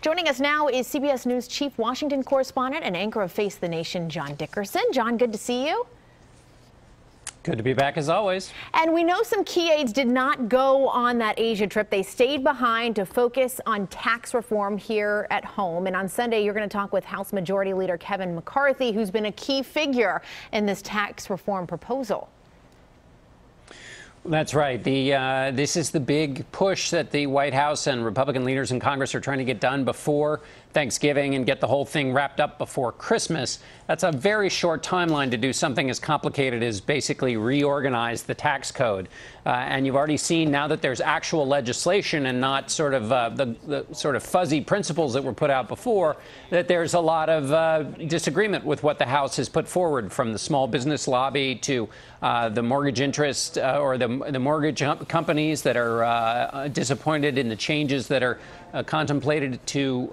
Joining us now is CBS News Chief Washington correspondent and anchor of Face the Nation, John Dickerson. John, good to see you. Good to be back as always. And we know some key aides did not go on that Asia trip. They stayed behind to focus on tax reform here at home. And on Sunday, you're going to talk with House Majority Leader Kevin McCarthy, who's been a key figure in this tax reform proposal. That's right. This is the big push that the White House and Republican leaders in Congress are trying to get done before Thanksgiving and get the whole thing wrapped up before Christmas. That's a very short timeline to do something as complicated as basically reorganize the tax code. And you've already seen now that there's actual legislation and not sort of the sort of fuzzy principles that were put out before, that there's a lot of disagreement with what the House has put forward, from the small business lobby to the mortgage interest or the mortgage companies that are disappointed in the changes that are contemplated to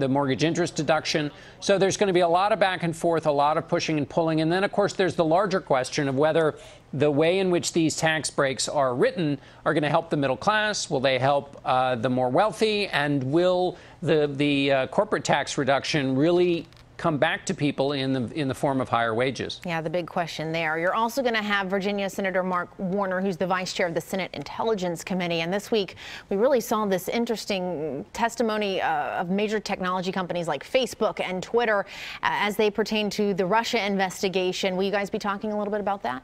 the mortgage interest deduction. So there's going to be a lot of back and forth, a lot of pushing and pulling. And then, of course, there's the larger question of whether the way in which these tax breaks are written are going to help the middle class. Will they help the more wealthy? And will the corporate tax reduction really come back to people in the form of higher wages? Yeah, the big question there. You're also going to have Virginia Senator Mark Warner, who's the vice chair of the Senate Intelligence Committee. And this week, we really saw this interesting testimony of major technology companies like Facebook and Twitter as they pertain to the Russia investigation. Will you guys be talking a little bit about that?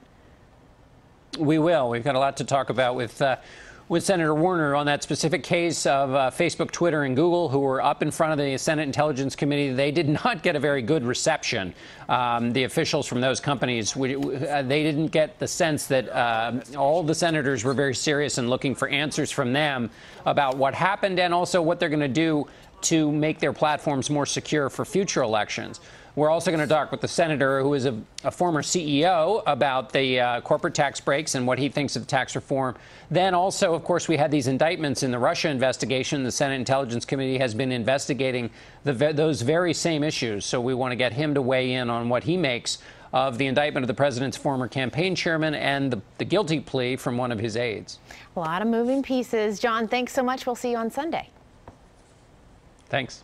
We will. We've got a lot to talk about with Senator Warner on that specific case of Facebook, Twitter, and Google, who were up in front of the Senate Intelligence Committee. They did not get a very good reception. The officials from those companies, they didn't get the sense that all the senators were very serious and looking for answers from them about what happened and also what they're going to do to make their platforms more secure for future elections. We're also going to talk with the senator, who is a former CEO, about the corporate tax breaks and what he thinks of tax reform. Then also, of course, we had these indictments in the Russia investigation. The Senate Intelligence Committee has been investigating those very same issues. So we want to get him to weigh in on what he makes of the indictment of the president's former campaign chairman and the guilty plea from one of his aides. A lot of moving pieces. John, thanks so much. We'll see you on Sunday. Thanks.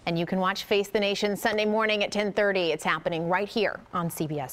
And you can watch Face the Nation Sunday morning at 10:30. It's happening right here on CBS.